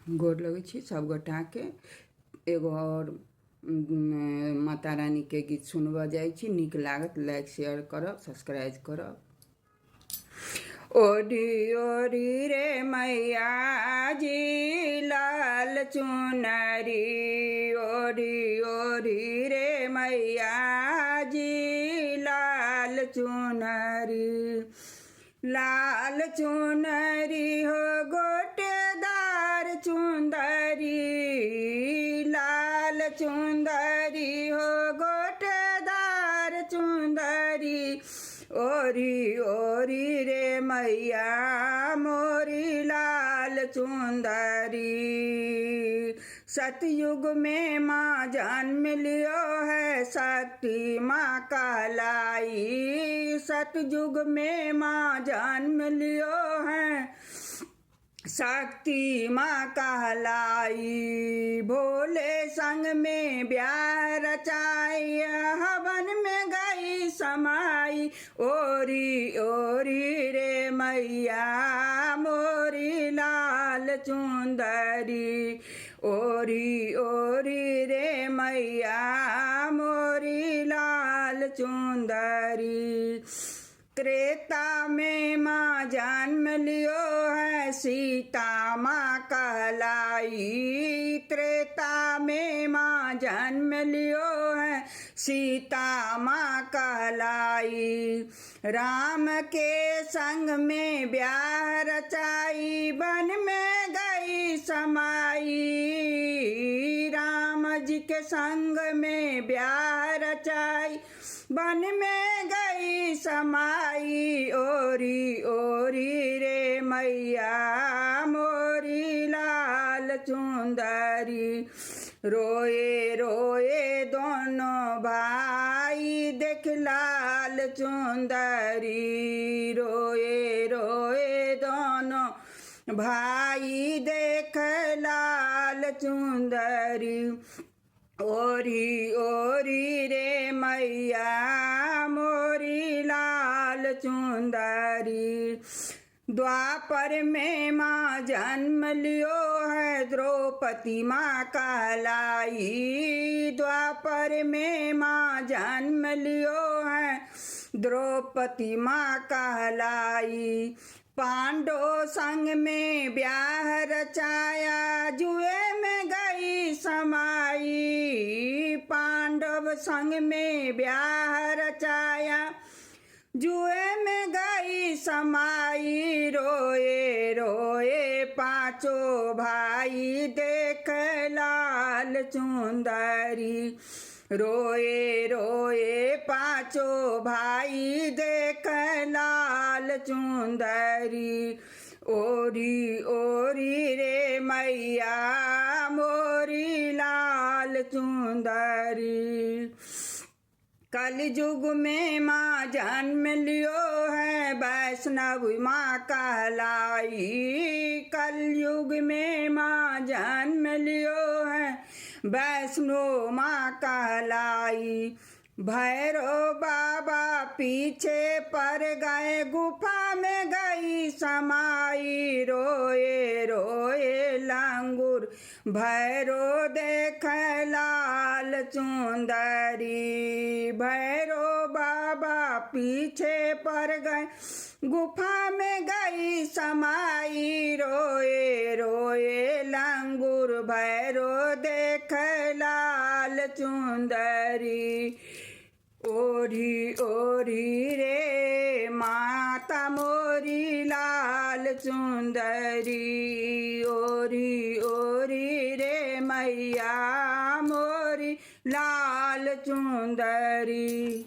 गोर लगै छी सब गोटाके। एगो और माता रानी के गीत सुनबऽ जाइ छी, नीक लागत। लाइक शेयर करब, सब्सक्राइब करब। ओढ़ी ओढ़ी रे मैया जी लाल चुनरी, ओढ़ी ओढ़ी रे मैया जी लाल चुनरी, लाल चुनरी हो गोटेदार चुंदरी, लाल चुंदरी हो गोटेदार चुंदरी, ओरी ओरी रे मैया मोरी लाल चुंदरी। सतयुग में माँ जन्म लियो है शक्ति माँ कहलाई, सतयुग में माँ जन्म लियो है शक्ति माँ कहलाई। भोले संग में ब्याह रचाई, हवन में गई समाई, ओरी ओरी रे मैया मोरी लाल चुंदरी, ओरी ओरी रे मैया मोरी लाल चुंदरी। त्रेता में माँ जन्म लियो है सीता माँ कहलाई, त्रेता में माँ जन्म लियो है सीता माँ कहलाई। राम के संग में ब्याह रचाई, वन में गई समाई, राम जी के संग में ब्याह रचाई, वन में गई समाई, ओरी ओरी रे मैया मोरी लाल चुंदरी। रोए रोए दोनों भाई देख लाल चुंदरी, रोए रोए दोनों भाई देख लाल चुंदरी, ओरी ओरी रे मैया मोरी लाल चुंदरी। द्वापर में माँ जन्म लियो है द्रौपदी माँ कहलाई, द्वापर में माँ जन्म लियो है द्रौपदी माँ कहलाई। पांडव संग में ब्याह रचाया, जुए में गई समाई, पांडव संग में ब्याह रचाया, जुए में गई समाई, रोए रोए पांचों भाई देख लाल चुंदरी, रोए रोए पांचों भाई देख लाल चुंदरी, ओरी ओरी रे मैया मोरी लाल चुंदरी। कलयुग में माँ जन्म लियो है वैष्णव माँ कहलाई, कलयुग में माँ जन्म लियो है वैष्णो माँ कहलाई। भैरव बाबा पीछे पर गए गुफा में गई समाई, रोए रोए लंगूर भैरव देख लाल चुंदरी, भैरव बाबा पीछे पर गए गुफा में गई समाई, रोए रोए लंगूर भैरव देख लाल चुंदरी, ओढ़ी ओढ़ी रे माता मोरी लाल चुंदरी, ओढ़ी ओढ़ी रे मैया मोरी लाल चुंदरी।